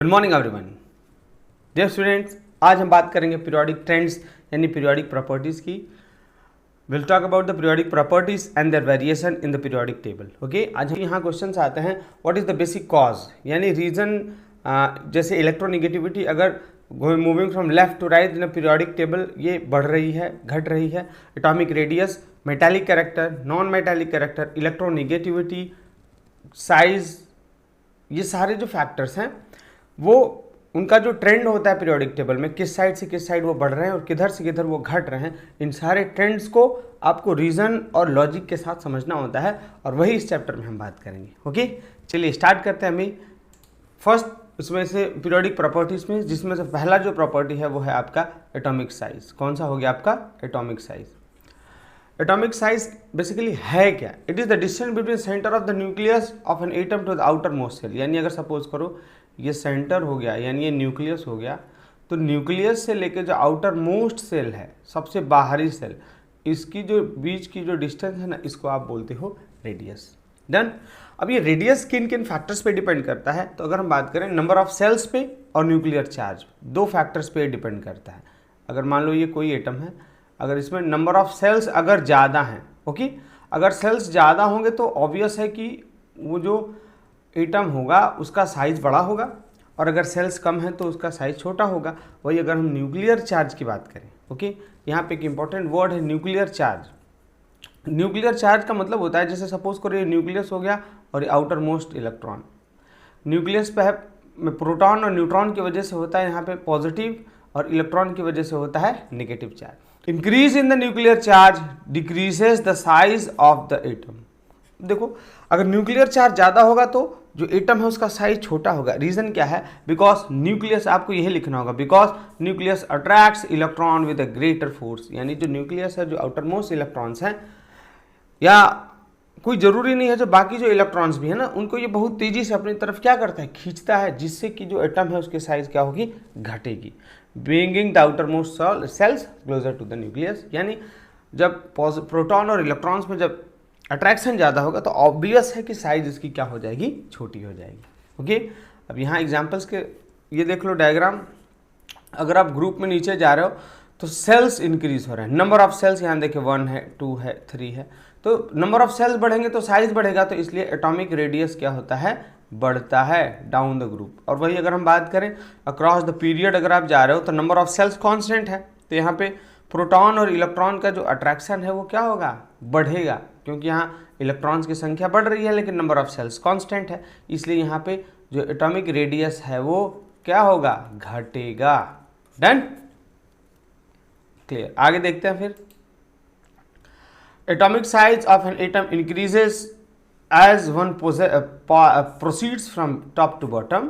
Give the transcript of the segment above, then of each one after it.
Good morning everyone. Dear students, आज हम बात करेंगे पीरियोडिक ट्रेंड्स यानी पीरियोडिक प्रॉपर्टीज़ की। Will talk about the periodic properties and their variation in the periodic table. Okay, आज यहाँ क्वेश्चन आते हैं what is the basic cause यानी रीजन। जैसे इलेक्ट्रोनिगेटिविटी अगर moving from left to right in a periodic table ये बढ़ रही है, घट रही है। Atomic radius, metallic character, non metallic character, electronegativity, size, ये सारे जो फैक्टर्स हैं वो उनका जो ट्रेंड होता है पीरियोडिक टेबल में, किस साइड से किस साइड वो बढ़ रहे हैं और किधर से किधर वो घट रहे हैं, इन सारे ट्रेंड्स को आपको रीज़न और लॉजिक के साथ समझना होता है और वही इस चैप्टर में हम बात करेंगे। ओके, चलिए स्टार्ट करते हैं। हमें फर्स्ट इसमें से पीरियोडिक प्रॉपर्टीज़ में जिसमें से पहला जो प्रॉपर्टी है वो है आपका एटॉमिक साइज। कौन सा हो गया आपका? Atomic size. Atomic size basically है क्या? It is the distance between centre of the nucleus of an atom to the outer most shell. यानी अगर सपोज करो ये सेंटर हो गया यानी ये न्यूक्लियस हो गया, तो न्यूक्लियस से लेकर जो आउटर मोस्ट सेल है, सबसे बाहरी सेल, इसकी जो बीच की जो डिस्टेंस है ना, इसको आप बोलते हो रेडियस। डन। अब ये रेडियस किन किन फैक्टर्स पे डिपेंड करता है? तो अगर हम बात करें नंबर ऑफ सेल्स पे और न्यूक्लियर चार्ज, दो फैक्टर्स पे डिपेंड करता है। अगर मान लो ये कोई एटम है, अगर इसमें नंबर ऑफ सेल्स अगर ज़्यादा हैं, ओके, अगर सेल्स ज़्यादा होंगे तो ऑब्वियस है कि वो जो एटम होगा उसका साइज़ बड़ा होगा, और अगर सेल्स कम है तो उसका साइज़ छोटा होगा। वही अगर हम न्यूक्लियर चार्ज की बात करें, ओके, यहाँ पे एक इंपॉर्टेंट वर्ड है न्यूक्लियर चार्ज। न्यूक्लियर चार्ज का मतलब होता है जैसे सपोज करो ये न्यूक्लियस हो गया और ये आउटर मोस्ट इलेक्ट्रॉन। न्यूक्लियस पे है प्रोटॉन और न्यूट्रॉन की वजह से होता है यहाँ पे पॉजिटिव, और इलेक्ट्रॉन की वजह से होता है negative charge. Increase in the nuclear charge decreases the size of the atom. देखो, अगर न्यूक्लियर चार्ज ज़्यादा होगा तो जो एटम है उसका साइज छोटा होगा। रीज़न क्या है? बिकॉज न्यूक्लियस, आपको यही लिखना होगा, because nucleus attracts electron with a greater force. यानी जो न्यूक्लियस है, जो आउटर मोस्ट इलेक्ट्रॉन्स हैं, या कोई ज़रूरी नहीं है जो बाकी जो इलेक्ट्रॉन्स भी है ना, उनको ये बहुत तेज़ी से अपनी तरफ क्या करता है? खींचता है, जिससे कि जो एटम है उसकी साइज क्या होगी? घटेगी। Bringing the outer most shells closer to the nucleus. यानी जब प्रोटॉन और इलेक्ट्रॉन्स में जब अट्रैक्शन ज़्यादा होगा तो ऑब्वियस है कि साइज इसकी क्या हो जाएगी? छोटी हो जाएगी। ओके, अब यहाँ एग्जांपल्स के ये देख लो डायग्राम। अगर आप ग्रुप में नीचे जा रहे हो तो सेल्स इंक्रीज हो रहे हैं। नंबर ऑफ सेल्स यहाँ देखिए 1 है, 2 है, 3 है। तो नंबर ऑफ सेल्स बढ़ेंगे तो साइज बढ़ेगा, तो इसलिए एटॉमिक रेडियस क्या होता है? बढ़ता है डाउन द ग्रुप। और वही अगर हम बात करें अक्रॉस द पीरियड, अगर आप जा रहे हो तो नंबर ऑफ सेल्स कॉन्स्टेंट है, तो यहाँ पे प्रोटॉन और इलेक्ट्रॉन का जो अट्रैक्शन है वो क्या होगा? बढ़ेगा, क्योंकि यहाँ इलेक्ट्रॉन्स की संख्या बढ़ रही है लेकिन नंबर ऑफ सेल्स कांस्टेंट है, इसलिए यहाँ पे जो एटॉमिक रेडियस है वो क्या होगा? घटेगा। Done, clear. आगे देखते हैं फिर। Atomic size of an atom increases as one proceeds from top to bottom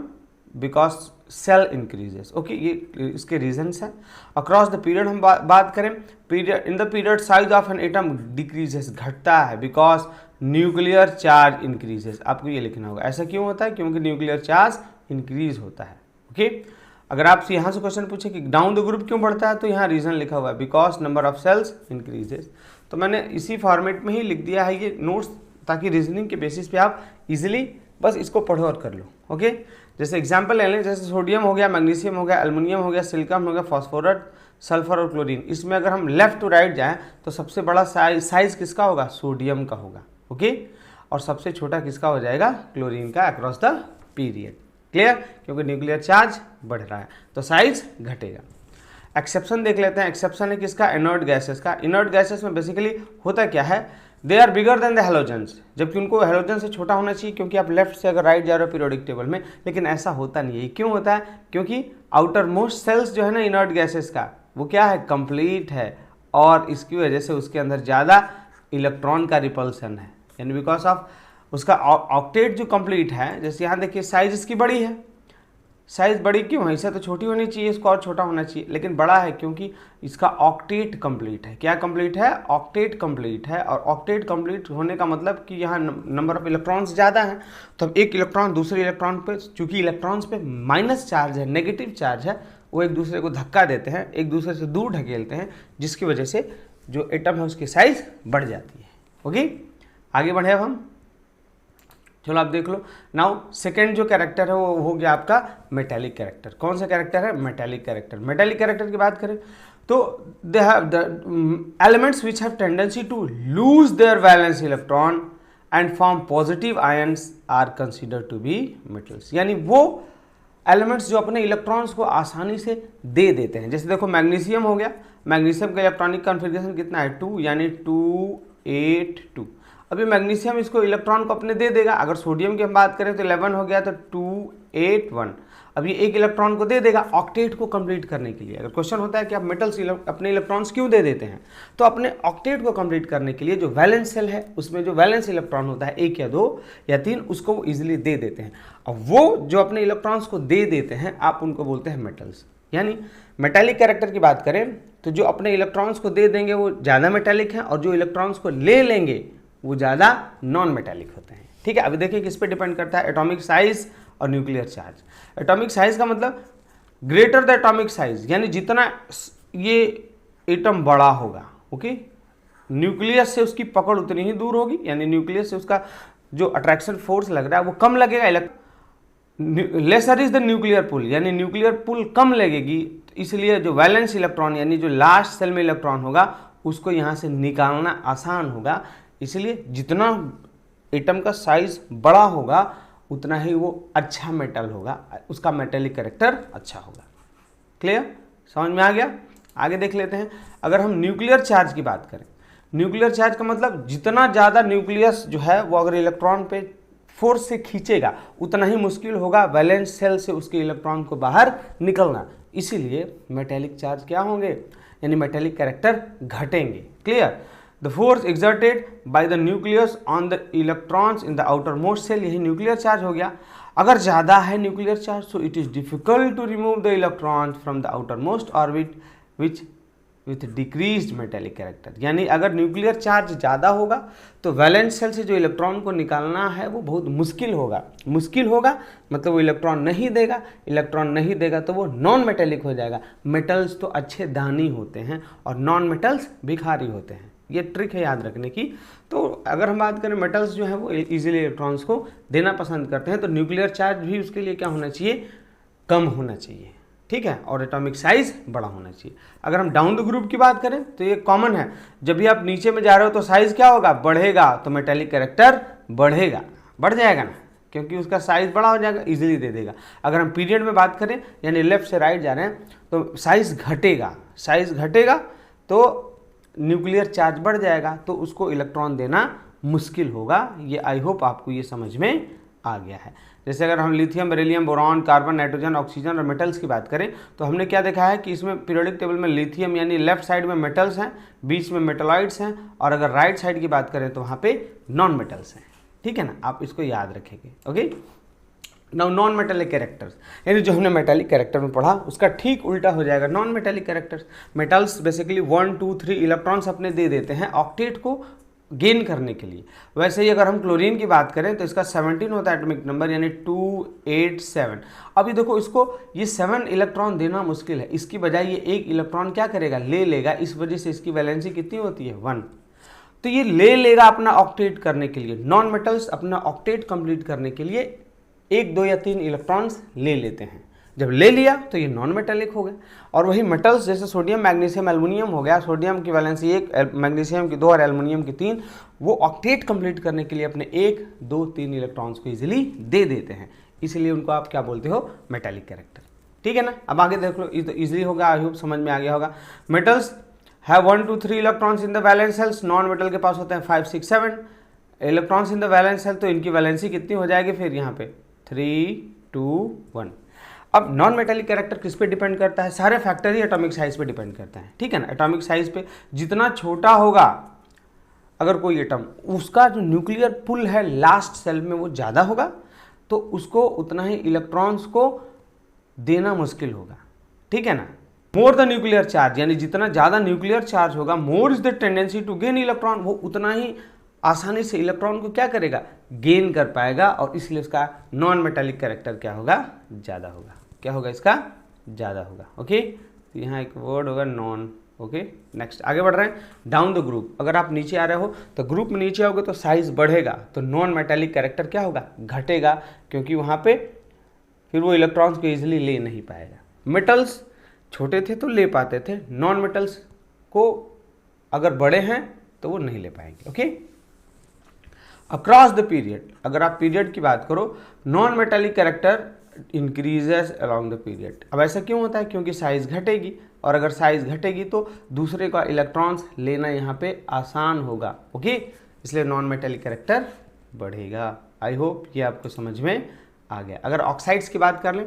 because shell increases. Okay, ये इसके रीजंस हैं। अक्रॉस द पीरियड हम बात करें, period in the period size of an atom decreases, घटता है, बिकॉज न्यूक्लियर चार्ज इंक्रीजेस। आपको ये लिखना होगा। ऐसा क्यों होता है? क्योंकि न्यूक्लियर चार्ज इंक्रीज होता है। ओके, अगर आपसे यहाँ से क्वेश्चन पूछे कि डाउन द ग्रुप क्यों बढ़ता है, तो यहाँ रीजन लिखा हुआ है because number of shells increases. तो मैंने इसी फॉर्मेट में ही लिख दिया है ये नोट्स, ताकि रीजनिंग के बेसिस पे आप इजिली बस इसको पढ़ो और कर लो। ओके, जैसे एग्जाम्पल ले लें, जैसे सोडियम हो गया, मैग्नीशियम हो गया, एल्युमिनियम हो गया, सिलिकॉन हो गया, फॉस्फोरस, सल्फर और क्लोरीन। इसमें अगर हम लेफ्ट टू राइट जाएं तो सबसे बड़ा साइज किसका होगा? सोडियम का होगा। ओके, और सबसे छोटा किसका हो जाएगा? क्लोरीन का अक्रॉस द पीरियड। क्लियर? क्योंकि न्यूक्लियर चार्ज बढ़ रहा है तो साइज घटेगा। एक्सेप्शन देख लेते हैं। एक्सेप्शन है किसका? इनर्ट गैसेस का। इनर्ट गैसेस में बेसिकली होता क्या है? They are bigger than the halogens, जबकि उनको हेलोजन से छोटा होना चाहिए, क्योंकि आप लेफ्ट से अगर राइट जा रहे हो पीरियोडिक टेबल में, लेकिन ऐसा होता नहीं है। क्यों होता है? क्योंकि आउटर मोस्ट सेल्स जो है ना इनर्ट गैसेस का, वो क्या है? कंप्लीट है, और इसकी वजह से उसके अंदर ज़्यादा इलेक्ट्रॉन का रिपल्सन है, यानी बिकॉज ऑफ उसका ऑक्टेट जो कंप्लीट है। जैसे यहाँ देखिए साइज इसकी बड़ी है। साइज बड़ी क्यों है? इसे तो छोटी होनी चाहिए, इसको और छोटा होना चाहिए, लेकिन बड़ा है क्योंकि इसका ऑक्टेट कंप्लीट है। क्या कंप्लीट है? ऑक्टेट कंप्लीट है। और ऑक्टेट कंप्लीट होने का मतलब कि यहाँ नंबर ऑफ इलेक्ट्रॉन्स ज़्यादा हैं, तो अब एक इलेक्ट्रॉन दूसरे इलेक्ट्रॉन पे, चूंकि इलेक्ट्रॉन्स पे माइनस चार्ज है, नेगेटिव चार्ज है, वो एक दूसरे को धक्का देते हैं, एक दूसरे से दूर ढकेलते हैं, जिसकी वजह से जो एटम है उसकी साइज बढ़ जाती है। ओके, आगे बढ़े अब हम। चलो आप देख लो। नाउ सेकेंड जो कैरेक्टर है वो हो गया आपका मेटेलिक कैरेक्टर। कौन सा कैरेक्टर है? Metallic character. मेटेलिक कैरेक्टर की बात करें तो they have the elements which have tendency to lose their valence electron and form positive ions are considered to be metals. यानी वो एलिमेंट्स जो अपने इलेक्ट्रॉन्स को आसानी से दे देते हैं। जैसे देखो मैग्नीशियम हो गया, मैग्नीशियम का इलेक्ट्रॉनिक कॉन्फ़िगरेशन कितना है? 2, यानी 2 8 2। अभी मैग्नीशियम इसको इलेक्ट्रॉन को अपने दे देगा। अगर सोडियम की हम बात करें तो 11 हो गया, तो 2 8 1। अब ये एक इलेक्ट्रॉन को दे देगा ऑक्टेट को कंप्लीट करने के लिए। अगर क्वेश्चन होता है कि आप मेटल्स अपने इलेक्ट्रॉन्स क्यों दे देते हैं, तो अपने ऑक्टेट को कंप्लीट करने के लिए जो वैलेंस सेल है उसमें जो वैलेंस इलेक्ट्रॉन होता है 1 या 2 या 3, उसको वो ईजिली दे देते हैं। अब वो जो अपने इलेक्ट्रॉन्स को दे देते हैं आप उनको बोलते हैं मेटल्स। यानी मेटालिक कैरेक्टर की बात करें तो जो अपने इलेक्ट्रॉन्स को दे देंगे वो ज़्यादा मेटालिक हैं, और जो इलेक्ट्रॉन्स को ले लेंगे वो ज़्यादा नॉन मेटालिक होते हैं। ठीक है, अभी देखिए किस पे डिपेंड करता है? एटॉमिक साइज और न्यूक्लियर चार्ज। एटॉमिक साइज का मतलब ग्रेटर द एटॉमिक साइज, यानी जितना ये एटम बड़ा होगा, ओके, न्यूक्लियस से उसकी पकड़ उतनी ही दूर होगी, यानी न्यूक्लियस से उसका जो अट्रैक्शन फोर्स लग रहा है वो कम लगेगा। लेसर इज द न्यूक्लियर पुल, यानी न्यूक्लियर पुल कम लगेगी, इसलिए जो वैलेंस इलेक्ट्रॉन यानी जो लास्ट सेल में इलेक्ट्रॉन होगा उसको यहाँ से निकालना आसान होगा। इसलिए जितना एटम का साइज बड़ा होगा उतना ही वो अच्छा मेटल होगा, उसका मेटेलिक कैरेक्टर अच्छा होगा। क्लियर? समझ में आ गया? आगे देख लेते हैं। अगर हम न्यूक्लियर चार्ज की बात करें, न्यूक्लियर चार्ज का मतलब जितना ज़्यादा न्यूक्लियस जो है वो अगर इलेक्ट्रॉन पे फोर्स से खींचेगा उतना ही मुश्किल होगा वैलेंस सेल से उसके इलेक्ट्रॉन को बाहर निकलना। इसीलिए मेटेलिक चार्ज क्या होंगे, यानी मेटेलिक कैरेक्टर घटेंगे। Clear? The force exerted by the nucleus on the electrons in the outer most shell, यही न्यूक्लियर चार्ज हो गया। अगर ज़्यादा है nuclear charge so it is difficult to remove the electrons from the outer most orbit which with decreased metallic character. यानी अगर nuclear charge ज़्यादा होगा तो वैलेंस सेल से जो इलेक्ट्रॉन को निकालना है वो बहुत मुश्किल होगा। मुश्किल होगा मतलब वो इलेक्ट्रॉन नहीं देगा, इलेक्ट्रॉन नहीं देगा तो वो नॉन मेटेलिक हो जाएगा। मेटल्स तो अच्छे दानी होते हैं और नॉन मेटल्स भिखारी होते हैं। ये ट्रिक है याद रखने की। तो अगर हम बात करें मेटल्स जो है वो इजीली इलेक्ट्रॉन्स को देना पसंद करते हैं, तो न्यूक्लियर चार्ज भी उसके लिए क्या होना चाहिए? कम होना चाहिए। ठीक है, और एटॉमिक साइज बड़ा होना चाहिए। अगर हम डाउन द ग्रुप की बात करें तो ये कॉमन है, जब भी आप नीचे में जा रहे हो तो साइज क्या होगा? बढ़ेगा, तो मेटेलिक कैरेक्टर बढ़ेगा, बढ़ जाएगा ना, क्योंकि उसका साइज बड़ा हो जाएगा, इजीली दे देगा। अगर हम पीरियड में बात करें यानी लेफ्ट से राइट जा रहे हैं तो साइज घटेगा, साइज घटेगा तो न्यूक्लियर चार्ज बढ़ जाएगा, तो उसको इलेक्ट्रॉन देना मुश्किल होगा। ये आई होप आपको ये समझ में आ गया है। जैसे अगर हम lithium, beryllium, boron, carbon, nitrogen, oxygen और मेटल्स की बात करें तो हमने क्या देखा है कि इसमें पीरियोडिक टेबल में लिथियम यानी लेफ्ट साइड में मेटल्स हैं, बीच में मेटलॉइड्स हैं, और अगर राइट साइड की बात करें तो वहाँ पे नॉन मेटल्स हैं। ठीक है ना, आप इसको याद रखेंगे। Okay, now non metallic characters, यानी जो हमने मेटेलिक कैरेक्टर में पढ़ा उसका ठीक उल्टा हो जाएगा non metallic characters. Metals basically 1 2 3 electrons अपने दे देते हैं ऑक्टेट को गेन करने के लिए। वैसे ही अगर हम क्लोरीन की बात करें तो इसका 17 होता है एटॉमिक नंबर, यानी 2 8 7। अभी देखो इसको ये 7 इलेक्ट्रॉन देना मुश्किल है, इसकी बजाय ये एक इलेक्ट्रॉन क्या करेगा? ले लेगा। इस वजह से इसकी वैलेंसी कितनी होती है? 1। तो ये ले लेगा अपना ऑक्टेट करने के लिए। नॉन मेटल्स अपना ऑक्टेट कंप्लीट करने के लिए 1 2 या 3 इलेक्ट्रॉन्स ले लेते हैं। जब ले लिया तो ये नॉन मेटेलिक हो गए। और वही मेटल्स जैसे सोडियम, मैग्नीशियम, एल्युमिनियम हो गया, सोडियम की वैलेंसी 1, मैग्नीशियम की 2 और एल्युमिनियम की 3, वो ऑक्टेट कंप्लीट करने के लिए अपने 1 2 3 इलेक्ट्रॉन्स को इजीली दे देते हैं, इसलिए उनको आप क्या बोलते हो? Metallic character. ठीक है ना, अब आगे देख लो, ये तो ईजिली होगा, आई होप समझ में आ गया होगा। Metals have 1 2 3 electrons in the valence shells, non metal के पास होते हैं 5 6 7 electrons in the valence shell, तो इनकी वैलेंसी कितनी हो जाएगी फिर यहाँ पे? 3 2 1। अब नॉन मेटेलिक कैरेक्टर किस पे डिपेंड करता है? सारे फैक्टर ही एटॉमिक साइज पे डिपेंड करता है। ठीक है ना, एटॉमिक साइज पे जितना छोटा होगा अगर कोई एटम, उसका जो न्यूक्लियर पुल है लास्ट सेल में वो ज़्यादा होगा, तो उसको उतना ही इलेक्ट्रॉन्स को देना मुश्किल होगा। ठीक है ना, मोर द न्यूक्लियर चार्ज, यानी जितना ज़्यादा न्यूक्लियर चार्ज होगा, more is the tendency to gain electron, वो उतना ही आसानी से इलेक्ट्रॉन को क्या करेगा? गेन कर पाएगा, और इसलिए उसका नॉन मेटेलिक कैरेक्टर क्या होगा? ज़्यादा होगा। क्या होगा इसका? ज़्यादा होगा। ओके, तो यहाँ एक वर्ड होगा नॉन, ओके नेक्स्ट आगे बढ़ रहे हैं। डाउन द ग्रुप, अगर आप नीचे आ रहे हो तो ग्रुप में नीचे आओगे तो साइज बढ़ेगा, तो नॉन मेटालिक कैरेक्टर क्या होगा, घटेगा, क्योंकि वहाँ पे फिर वो इलेक्ट्रॉन्स को इजीली ले नहीं पाएगा। मेटल्स छोटे थे तो ले पाते थे, नॉन मेटल्स को अगर बड़े हैं तो वो नहीं ले पाएंगे। ओके अक्रॉस द पीरियड, अगर आप पीरियड की बात करो, non metallic character increases along the period. अब ऐसा क्यों होता है, क्योंकि साइज घटेगी, और अगर साइज घटेगी तो दूसरे का इलेक्ट्रॉन्स लेना यहाँ पे आसान होगा। ओके इसलिए नॉन मेटालिक कैरेक्टर बढ़ेगा। आई होप ये आपको समझ में आ गया। अगर ऑक्साइड्स की बात कर लें,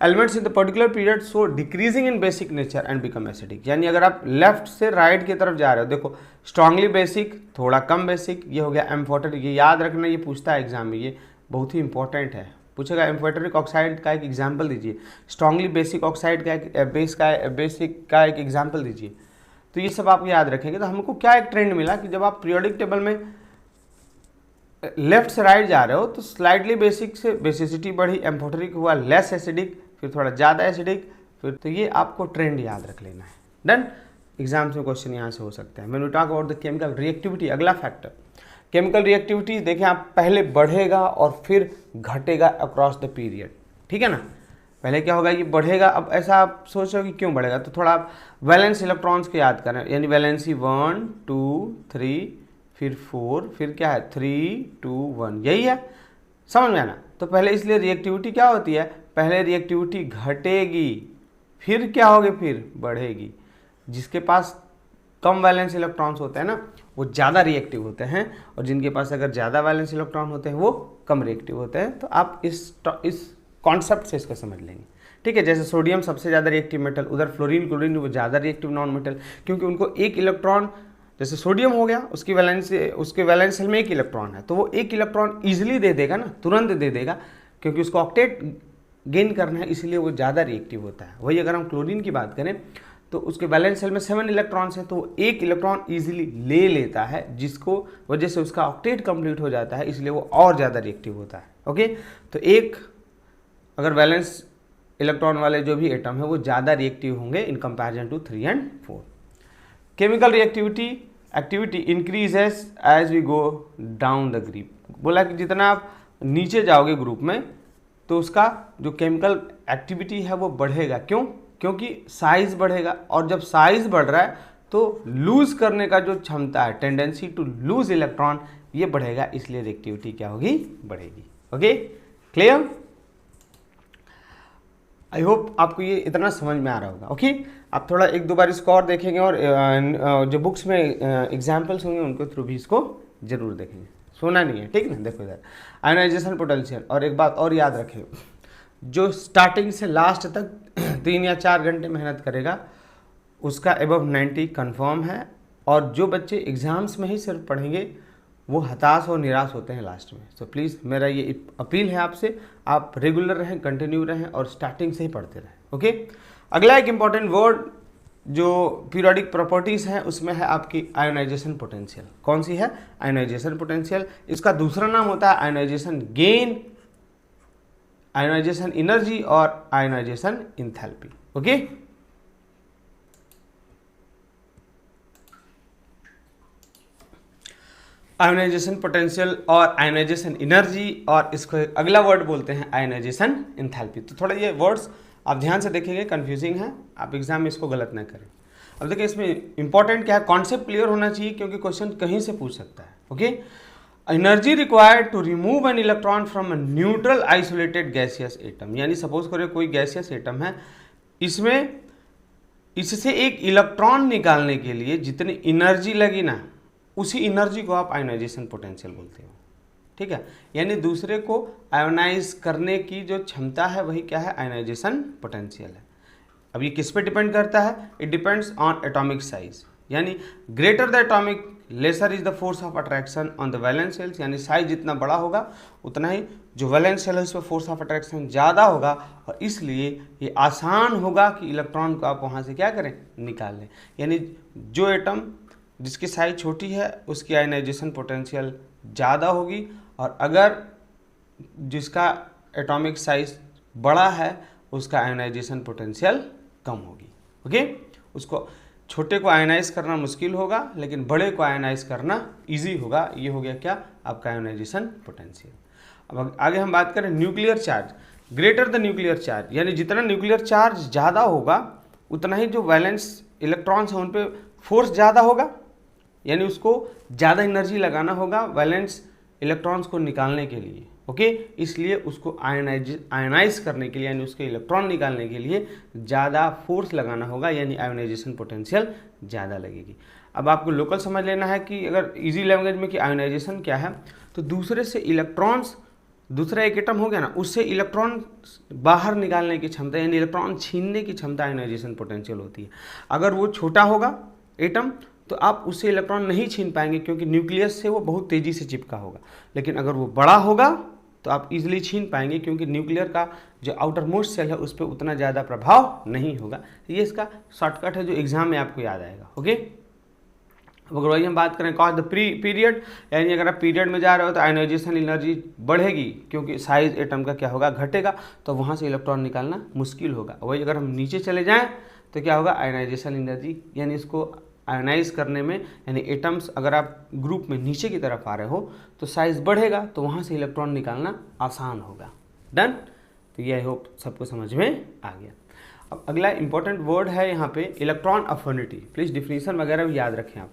elements in the particular period so decreasing in basic nature and become acidic, यानी अगर आप लेफ्ट से राइट की तरफ जा रहे हो, देखो स्ट्रांगली बेसिक, थोड़ा कम बेसिक, ये हो गया एम्फोटेरिक। ये याद रखना, ये पूछता है एग्जाम में, ये बहुत ही इंपॉर्टेंट है, पूछेगा एम्फोटेरिक ऑक्साइड का एक एग्जाम्पल दीजिए, स्ट्रांगली बेसिक ऑक्साइड का एक बेसिक का एक एग्जाम्पल दीजिए। तो ये सब आप याद रखेंगे। तो हमको क्या एक ट्रेंड मिला कि जब आप पीरियोडिक टेबल में लेफ्ट से राइट जा रहे हो तो स्लाइडली बेसिक से बेसिसिटी बढ़ी, एम्फोटेरिक हुआ लेस एसिडिक, फिर थोड़ा ज़्यादा एसिडिक, फिर तो ये आपको ट्रेंड याद रख लेना है। डन, एग्जाम्स में क्वेश्चन यहाँ से हो सकते हैं। When we talk about the chemical reactivity, अगला फैक्टर केमिकल रिएक्टिविटी, देखें आप पहले बढ़ेगा और फिर घटेगा अक्रॉस द पीरियड, ठीक है ना। पहले क्या होगा, ये बढ़ेगा। अब ऐसा आप सोचो कि क्यों बढ़ेगा, तो थोड़ा आप वैलेंस इलेक्ट्रॉन्स को याद करें, यानी वैलेंसी 1 2 3 फिर 4, फिर क्या है 3 2 1, यही है, समझ में आना। तो पहले इसलिए रिएक्टिविटी क्या होती है, पहले रिएक्टिविटी घटेगी, फिर क्या होगी, फिर बढ़ेगी। जिसके पास कम वैलेंस इलेक्ट्रॉन्स होते हैं ना वो ज़्यादा रिएक्टिव होते हैं, और जिनके पास अगर ज़्यादा वैलेंस इलेक्ट्रॉन होते हैं वो कम रिएक्टिव होते हैं। तो आप इस कॉन्सेप्ट से इसको समझ लेंगे, ठीक है। जैसे सोडियम सबसे ज़्यादा रिएक्टिव मेटल, उधर फ्लोरीन क्लोरीन वो ज़्यादा रिएक्टिव नॉन मेटल, क्योंकि उनको एक इलेक्ट्रॉन, जैसे सोडियम हो गया, उसके वैलेंस शेल में एक इलेक्ट्रॉन है, तो वो एक इलेक्ट्रॉन ईजिली दे देगा ना, तुरंत दे देगा, क्योंकि उसको ऑक्टेट गेन करना है, इसलिए वो ज़्यादा रिएक्टिव होता है। वही अगर हम क्लोरीन की बात करें तो उसके वैलेंस शेल में 7 इलेक्ट्रॉन्स हैं, तो वो एक इलेक्ट्रॉन ईजिली ले लेता है, जिसको वजह से उसका ऑक्टेट कंप्लीट हो जाता है, इसलिए वो और ज़्यादा रिएक्टिव होता है। ओके, तो एक अगर वैलेंस इलेक्ट्रॉन वाले जो भी एटम है वो ज़्यादा रिएक्टिव होंगे इन कंपैरिजन टू 3 और 4। Chemical activity increases as we go down the group, बोला कि जितना आप नीचे जाओगे ग्रुप में तो उसका जो केमिकल एक्टिविटी है वो बढ़ेगा। क्यों? क्योंकि साइज बढ़ेगा, और जब साइज बढ़ रहा है तो लूज करने का जो क्षमता है, टेंडेंसी टू लूज इलेक्ट्रॉन, ये बढ़ेगा, इसलिए रिएक्टिविटी क्या होगी, बढ़ेगी। Okay clear? आई होप आपको ये इतना समझ में आ रहा होगा। ओके आप थोड़ा एक दो बार इसको और देखेंगे, और जो बुक्स में एग्जाम्पल्स होंगे उनको थ्रू भी इसको जरूर देखेंगे, सोना नहीं है, ठीक है ना। देखो इधर आयोनाइजेशन पोटेंशियल, और एक बात और याद रखें, जो स्टार्टिंग से लास्ट तक 3 या 4 घंटे मेहनत करेगा उसका एबव 90 कन्फर्म है, और जो बच्चे एग्जाम्स में ही सिर्फ पढ़ेंगे वो हताश और निराश होते हैं लास्ट में। सो प्लीज़ मेरा ये अपील है आपसे, आप रेगुलर रहें, कंटिन्यू रहें, और स्टार्टिंग से ही पढ़ते रहें। ओके अगला एक इम्पॉर्टेंट वर्ड जो पीरियोडिक प्रॉपर्टीज़ हैं उसमें है आपकी आयोनाइजेशन पोटेंशियल। कौन सी है? Ionisation potential. इसका दूसरा नाम होता है आयोनाइजेशन गेन, आयोनाइजेशन एनर्जी और ionisation enthalpy. Okay ionisation potential और आयोनाइजेशन एनर्जी, और इसको अगला वर्ड बोलते हैं आयोनाइजेशन इंथैल्पी। तो थोड़ा ये वर्ड्स आप ध्यान से देखेंगे, कंफ्यूजिंग है, आप एग्जाम में इसको गलत ना करें। अब देखिए इसमें इंपॉर्टेंट क्या है, कॉन्सेप्ट क्लियर होना चाहिए, क्योंकि क्वेश्चन कहीं से पूछ सकता है। Okay energy required to remove an electron from a neutral isolated gaseous atom, यानी सपोज करें कोई गैसियस एटम है, इसमें इससे एक इलेक्ट्रॉन निकालने के लिए जितनी एनर्जी लगी ना, उसी एनर्जी को आप आयोनाइजेशन पोटेंशियल बोलते हो। ठीक है, यानी दूसरे को आयोनाइज करने की जो क्षमता है वही क्या है, आयोनाइजेशन पोटेंशियल है। अब ये किस पे डिपेंड करता है? It depends on atomic size, यानी greater the atomic lesser is the force of attraction on the valence shells, यानी साइज जितना बड़ा होगा उतना ही जो वैलेंस शेल है उस पर फोर्स ऑफ अट्रैक्शन ज़्यादा होगा, और इसलिए ये आसान होगा कि इलेक्ट्रॉन को आप वहाँ से क्या करें, निकाल लें। यानी जो एटम जिसकी साइज छोटी है उसकी आयोनाइजेशन पोटेंशियल ज़्यादा होगी, और अगर जिसका एटॉमिक साइज बड़ा है उसका आयोनाइजेशन पोटेंशियल कम होगी। ओके उसको छोटे को आयनाइज करना मुश्किल होगा लेकिन बड़े को आयनाइज करना इजी होगा। ये हो गया क्या, आपका आयोनाइजेशन पोटेंशियल। अब आगे हम बात करें nuclear charge. Greater the nuclear charge, यानी जितना न्यूक्लियर चार्ज ज़्यादा होगा उतना ही जो वैलेंस इलेक्ट्रॉन्स हैं उन पर फोर्स ज़्यादा होगा, यानी उसको ज़्यादा एनर्जी लगाना होगा वैलेंस इलेक्ट्रॉन्स को निकालने के लिए। ओके, इसलिए उसको आयनाइज करने के लिए, यानी उसके इलेक्ट्रॉन निकालने के लिए ज़्यादा फोर्स लगाना होगा, यानी आयोनाइजेशन पोटेंशियल ज़्यादा लगेगी। अब आपको लोकल समझ लेना है कि अगर इजी लैंग्वेज में कि आयोनाइजेशन क्या है, तो दूसरे से इलेक्ट्रॉन्स, दूसरा एक एटम हो गया ना, उससे इलेक्ट्रॉन बाहर निकालने की क्षमता, यानी इलेक्ट्रॉन छीनने की क्षमता आयोनाइजेशन पोटेंशियल होती है। अगर वो छोटा होगा एटम तो आप उससे इलेक्ट्रॉन नहीं छीन पाएंगे क्योंकि न्यूक्लियस से वो बहुत तेज़ी से चिपका होगा। लेकिन अगर वो बड़ा होगा तो आप इजीली छीन पाएंगे क्योंकि न्यूक्लियर का जो आउटर मोस्ट सेल है उस पर उतना ज़्यादा प्रभाव नहीं होगा। ये इसका शॉर्टकट है जो एग्जाम में आपको याद आएगा। ओके, अब अगर वही हम बात करें कॉज द पीरियड, यानी अगर आप पीरियड में जा रहे हो तो आयोनाइजेशन एनर्जी बढ़ेगी क्योंकि साइज एटम का क्या होगा, घटेगा, तो वहाँ से इलेक्ट्रॉन निकालना मुश्किल होगा। वही अगर हम नीचे चले जाएँ तो क्या होगा, आयोनाइजेशन एनर्जी, यानी इसको आयोनाइज करने में, यानी एटम्स अगर आप ग्रुप में नीचे की तरफ आ रहे हो तो साइज बढ़ेगा, तो वहाँ से इलेक्ट्रॉन निकालना आसान होगा। डन, तो ये आई होप सबको समझ में आ गया। अब अगला इंपॉर्टेंट वर्ड है यहाँ पे इलेक्ट्रॉन अफिनिटी। प्लीज़ डिफिनीशन वगैरह भी याद रखें आप।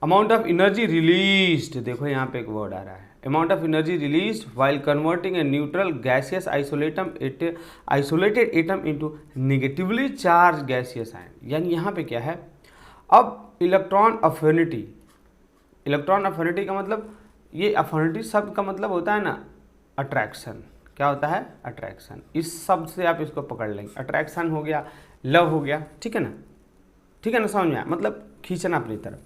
अमाउंट ऑफ एनर्जी रिलीज्ड, देखो यहाँ पे एक वर्ड आ रहा है, amount of energy released while converting a neutral gaseous isolated atom into negatively charge gaseous ion. यानी यहाँ पे क्या है, अब इलेक्ट्रॉन अफिनिटी, इलेक्ट्रॉन अफिनिटी का मतलब, ये अफिनिटी शब्द का मतलब होता है ना अट्रैक्शन। क्या होता है, अट्रैक्शन। इस शब्द से आप इसको पकड़ लेंगे, अट्रैक्शन हो गया, लव हो गया, ठीक है ना, ठीक है ना, समझ में आया, मतलब खींचना अपनी तरफ।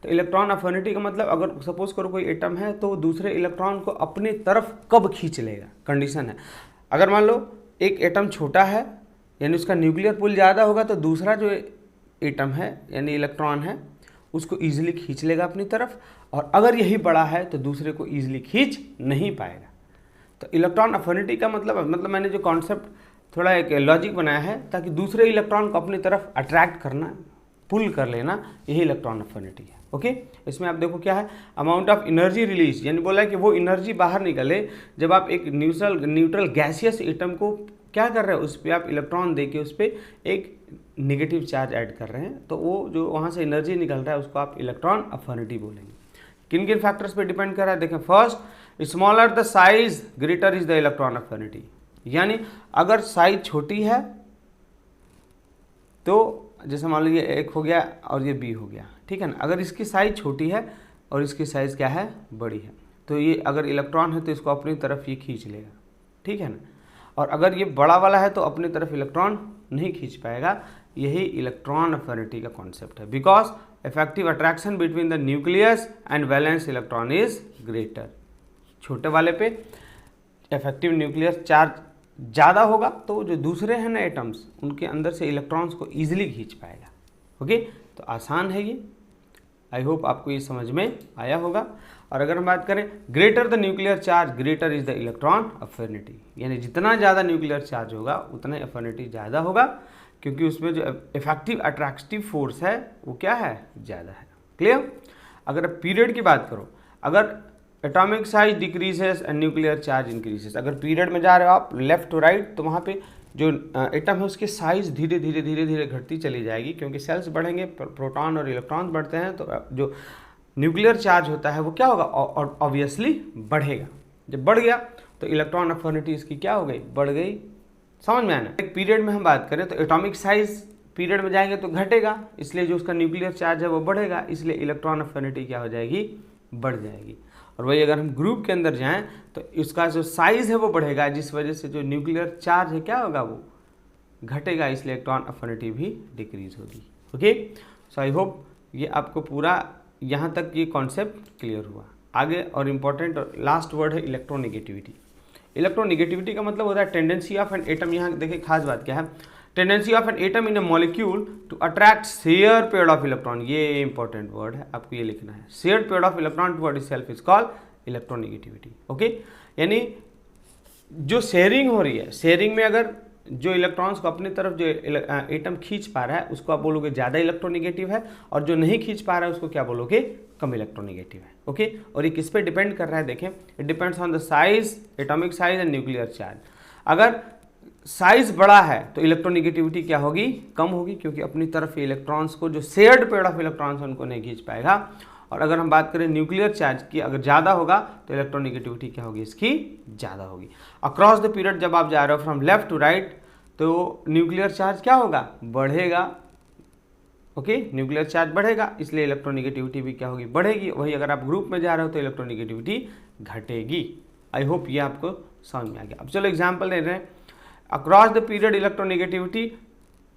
तो इलेक्ट्रॉन अफिनिटी का मतलब, अगर सपोज करो कोई एटम है तो दूसरे इलेक्ट्रॉन को अपनी तरफ कब खींच लेगा, कंडीशन है। अगर मान लो एक एटम छोटा है यानी उसका न्यूक्लियर पुल ज़्यादा होगा तो दूसरा जो एटम है यानी इलेक्ट्रॉन है उसको ईजिली खींच लेगा अपनी तरफ, और अगर यही बड़ा है तो दूसरे को ईजिली खींच नहीं पाएगा। तो इलेक्ट्रॉन अफिनिटी का मतलब मैंने जो कॉन्सेप्ट थोड़ा एक लॉजिक बनाया है ताकि दूसरे इलेक्ट्रॉन को अपनी तरफ अट्रैक्ट करना, पुल कर लेना, यही इलेक्ट्रॉन अफिनिटी है। ओके, इसमें आप देखो क्या है, अमाउंट ऑफ एनर्जी रिलीज, यानी बोला है कि वो एनर्जी बाहर निकले जब आप एक न्यूट्रल गैसियस एटम को क्या कर रहे हो, उस पर आप इलेक्ट्रॉन देके उस पर एक नेगेटिव चार्ज ऐड कर रहे हैं, तो वो जो वहाँ से एनर्जी निकल रहा है उसको आप इलेक्ट्रॉन अफिनिटी बोलेंगे। किन किन फैक्टर्स पे डिपेंड कर रहा है, देखें, first smaller the size greater is the electron affinity, यानी अगर साइज छोटी है तो जैसे मान लो ये एक हो गया और ये बी हो गया, ठीक है ना, अगर इसकी साइज छोटी है और इसकी साइज क्या है, बड़ी है, तो ये अगर इलेक्ट्रॉन है तो इसको अपनी तरफ ये खींच लेगा, ठीक है ना, और अगर ये बड़ा वाला है तो अपनी तरफ इलेक्ट्रॉन नहीं खींच पाएगा। यही इलेक्ट्रॉन अफिनिटी का कॉन्सेप्ट है, because effective attraction between the nucleus and valence electron is greater. छोटे वाले पे इफेक्टिव न्यूक्लियस चार्ज ज़्यादा होगा तो जो दूसरे हैं ना एटम्स उनके अंदर से इलेक्ट्रॉन्स को ईजिली खींच पाएगा। ओके, तो आसान है ये, आई होप आपको ये समझ में आया होगा। और अगर हम बात करें greater the nuclear charge greater is the electron affinity, यानी जितना ज़्यादा न्यूक्लियर चार्ज होगा उतना अफिनिटी ज़्यादा होगा क्योंकि उसमें जो इफेक्टिव अट्रैक्टिव फोर्स है वो क्या है, ज़्यादा है। क्लियर। अगर पीरियड की बात करो, अगर atomic size decreases and nuclear charge increases, अगर पीरियड में जा रहे हो आप लेफ्ट टू राइट तो वहाँ पे जो एटम है उसकी साइज धीरे धीरे घटती चली जाएगी क्योंकि सेल्स बढ़ेंगे, प्रोटॉन और इलेक्ट्रॉन बढ़ते हैं, तो जो न्यूक्लियर चार्ज होता है वो क्या होगा, ऑब्वियसली बढ़ेगा। जब बढ़ गया तो इलेक्ट्रॉन अफिनिटी इसकी क्या हो गई, बढ़ गई। समझ में आना। एक पीरियड में हम बात करें तो एटॉमिक साइज पीरियड में जाएंगे तो घटेगा, इसलिए जो उसका न्यूक्लियर चार्ज है वो बढ़ेगा, इसलिए इलेक्ट्रॉन अफिनिटी क्या हो जाएगी, बढ़ जाएगी। और वही अगर हम ग्रुप के अंदर जाएं तो इसका जो साइज है वो बढ़ेगा, जिस वजह से जो न्यूक्लियर चार्ज है क्या होगा, वो घटेगा, इसलिए इलेक्ट्रॉन अफिनिटी भी डिक्रीज होगी। ओके, सो आई होप ये आपको पूरा यहाँ तक ये कॉन्सेप्ट क्लियर हुआ। आगे और इम्पॉर्टेंट और लास्ट वर्ड है इलेक्ट्रोनेगेटिविटी। इलेक्ट्रोनेगेटिविटी का मतलब होता है टेंडेंसी ऑफ एन एटम, यहाँ देखिए खास बात क्या है, tendency of an atom in a molecule to attract share pair of electron, ये इंपॉर्टेंट वर्ड है, आपको ये लिखना है, share pair of electron toward itself is called electronegativity. Okay, यानी जो शेयरिंग हो रही है, शेयरिंग में अगर जो इलेक्ट्रॉन्स को अपनी तरफ जो एटम खींच पा रहा है उसको आप बोलोगे ज़्यादा इलेक्ट्रोनेगेटिव है, और जो नहीं खींच पा रहा है उसको क्या बोलोगे, कम इलेक्ट्रोनेगेटिव है। ओके, और ये किस पे डिपेंड कर रहा है, देखें, it depends on the size, atomic size and nuclear charge. अगर साइज बड़ा है तो इलेक्ट्रोनेगेटिविटी क्या होगी, कम होगी, क्योंकि अपनी तरफ इलेक्ट्रॉन्स को जो शेयर्ड पेयर ऑफ इलेक्ट्रॉन्स उनको नहीं खींच पाएगा। और अगर हम बात करें न्यूक्लियर चार्ज की, अगर ज़्यादा होगा तो इलेक्ट्रोनेगेटिविटी क्या होगी, इसकी ज़्यादा होगी। अक्रॉस द पीरियड जब आप जा रहे हो फ्रॉम लेफ्ट टू राइट तो न्यूक्लियर चार्ज क्या होगा, बढ़ेगा। ओके, न्यूक्लियर चार्ज बढ़ेगा, इसलिए इलेक्ट्रोनेगेटिविटी भी क्या होगी, बढ़ेगी। वही अगर आप ग्रुप में जा रहे हो तो इलेक्ट्रोनेगेटिविटी घटेगी। आई होप ये आपको समझ में आ गया। अब चलो एग्जाम्पल दे रहे हैं। Across the period electronegativity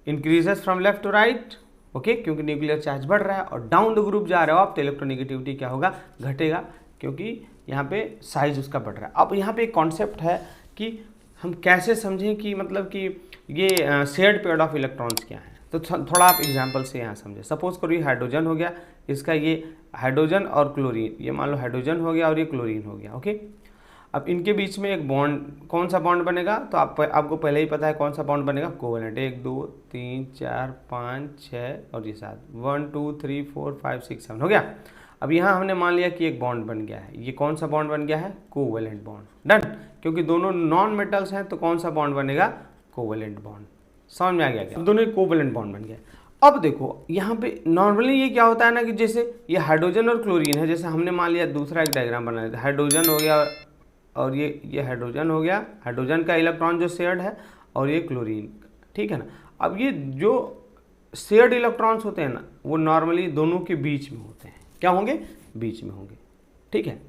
increases from left to right, okay, क्योंकि न्यूक्लियर चार्ज बढ़ रहा है। और डाउन द ग्रुप जा रहे हो आप तो इलेक्ट्रोनेगेटिविटी क्या होगा, घटेगा, क्योंकि यहाँ पे साइज उसका बढ़ रहा है। अब यहाँ पे एक कॉन्सेप्ट है कि हम कैसे समझें कि मतलब कि ये शेयर्ड पेयर ऑफ इलेक्ट्रॉन्स क्या है। तो थोड़ा आप एग्जांपल से यहाँ समझें। सपोज करो ये हाइड्रोजन हो गया, इसका ये हाइड्रोजन और क्लोरीन, ये मान लो हाइड्रोजन हो गया और ये क्लोरीन हो गया। ओके, अब इनके बीच में एक बॉन्ड, कौन सा बॉन्ड बनेगा, तो आपको पहले ही पता है कौन सा बॉन्ड बनेगा, कोवेलेंट। 1 2 3 4 5 6 और ये 7, 1 2 3 4 5 6 7 हो गया। अब यहाँ हमने मान लिया कि एक बॉन्ड बन गया है। ये कौन सा बॉन्ड बन गया है, कोवेलेंट बॉन्ड। डन, क्योंकि दोनों नॉन मेटल्स हैं तो कौन सा बॉन्ड बनेगा, कोवेलेंट बॉन्ड। समझ में आ गया क्या, दोनों कोवेलेंट बॉन्ड बन गया। अब देखो यहाँ पे नॉर्मली ये क्या होता है ना कि जैसे ये हाइड्रोजन और क्लोरीन है, जैसे हमने मान लिया दूसरा एक डायग्राम बना लिया, हाइड्रोजन हो गया और ये हाइड्रोजन हो गया, हाइड्रोजन का इलेक्ट्रॉन जो शेयर्ड है, और ये क्लोरीन, ठीक है ना। अब ये जो शेयर्ड इलेक्ट्रॉन्स होते हैं ना वो नॉर्मली दोनों के बीच में होते हैं, क्या होंगे, बीच में होंगे, ठीक है।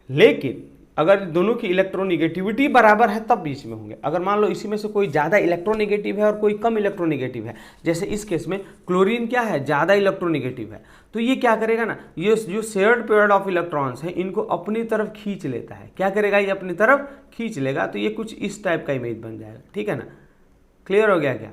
लेकिन अगर दोनों की इलेक्ट्रोनेगेटिविटी बराबर है तब बीच में होंगे। अगर मान लो इसी में से कोई ज़्यादा इलेक्ट्रोनेगेटिव है और कोई कम इलेक्ट्रोनेगेटिव है, जैसे इस केस में क्लोरीन क्या है, ज़्यादा इलेक्ट्रोनेगेटिव है, तो ये क्या करेगा ना, ये जो शेयर्ड पेयर ऑफ इलेक्ट्रॉन्स है इनको अपनी तरफ खींच लेता है। क्या करेगा, ये अपनी तरफ खींच लेगा, तो ये कुछ इस टाइप का इमेज बन जाएगा, ठीक है ना। क्लियर हो गया क्या,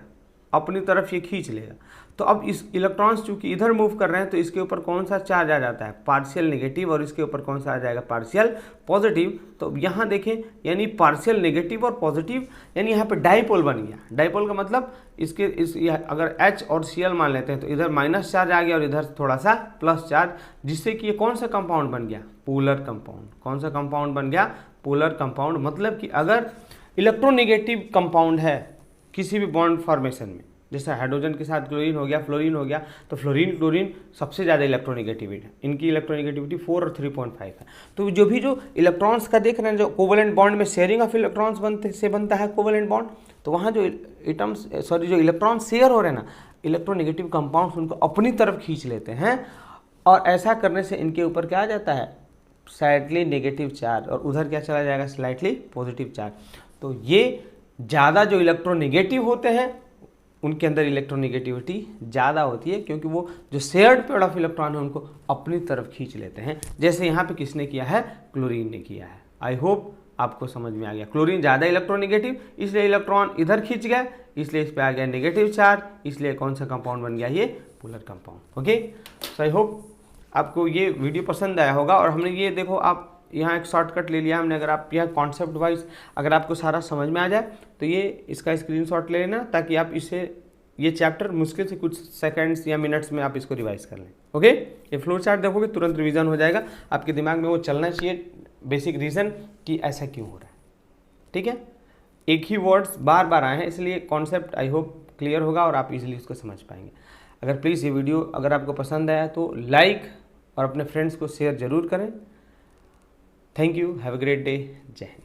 अपनी तरफ ये खींच लेगा। तो अब इस इलेक्ट्रॉन्स चूंकि इधर मूव कर रहे हैं तो इसके ऊपर कौन सा चार्ज आ जाता है, पार्शियल नेगेटिव, और इसके ऊपर कौन सा आ जाएगा, पार्शियल पॉजिटिव। तो यहाँ देखें, यानी पार्शियल नेगेटिव और पॉजिटिव, यानी यहाँ पे डाइपोल बन गया। डाइपोल का मतलब अगर H और Cl मान लेते हैं तो इधर माइनस चार्ज आ गया और इधर थोड़ा सा प्लस चार्ज, जिससे कि ये कौन सा कंपाउंड बन गया, पोलर कंपाउंड। कौन सा कंपाउंड बन गया, पोलर कंपाउंड। मतलब कि अगर इलेक्ट्रोनेगेटिव कंपाउंड है किसी भी बॉन्ड फॉर्मेशन में, जैसे हाइड्रोजन के साथ क्लोरीन हो गया, फ्लोरीन हो गया, तो फ्लोरीन क्लोरीन सबसे ज़्यादा इलेक्ट्रोनेगेटिविटी है, इनकी इलेक्ट्रोनेगेटिविटी 4 और 3.5 है। तो जो इलेक्ट्रॉन्स का देख रहे हैं, जो कोवेलेंट बॉन्ड में शेयरिंग ऑफ इलेक्ट्रॉन्स बनता है कोवेलेंट बॉन्ड, तो वहाँ जो जो इलेक्ट्रॉन शेयर हो रहे हैं ना, इलेक्ट्रोनेगेटिव कंपाउंड्स उनको अपनी तरफ खींच लेते हैं, और ऐसा करने से इनके ऊपर क्या आ जाता है, स्लाइटली नेगेटिव चार्ज, और उधर क्या चला जाएगा, स्लाइटली पॉजिटिव चार्ज। तो ये ज़्यादा जो इलेक्ट्रोनेगेटिव होते हैं उनके अंदर इलेक्ट्रोनेगेटिविटी ज़्यादा होती है, क्योंकि वो जो शेयर्ड पेयर ऑफ इलेक्ट्रॉन है उनको अपनी तरफ खींच लेते हैं, जैसे यहाँ पे किसने किया है, क्लोरीन ने किया है। आई होप आपको समझ में आ गया। क्लोरीन ज़्यादा इलेक्ट्रोनेगेटिव, इसलिए इलेक्ट्रॉन इधर खींच गए, इसलिए इस पर आ गया नेगेटिव चार्ज, इसलिए कौन सा कंपाउंड बन गया, ये polar compound. Okay, so I hope आपको ये वीडियो पसंद आया होगा। और हमने ये देखो, आप यहाँ एक शॉर्टकट ले लिया हमने। अगर आप यह कॉन्सेप्ट वाइज अगर आपको सारा समझ में आ जाए तो ये इसका स्क्रीनशॉट ले लेना, ताकि आप इसे ये चैप्टर मुश्किल से कुछ सेकंड्स या मिनट्स में आप इसको रिवाइज कर लें। ओके, ये फ्लो चार्ट देखोगे तुरंत रिवीजन हो जाएगा, आपके दिमाग में वो चलना चाहिए बेसिक रीज़न कि ऐसा क्यों हो रहा है, ठीक है। एक ही वर्ड्स बार बार आए हैं, इसलिए कॉन्सेप्ट आई होप क्लियर होगा और आप इजीली उसको समझ पाएंगे। अगर प्लीज़ ये वीडियो अगर आपको पसंद आया तो लाइक और अपने फ्रेंड्स को शेयर ज़रूर करें। Thank you, have a great day, जय हिंद।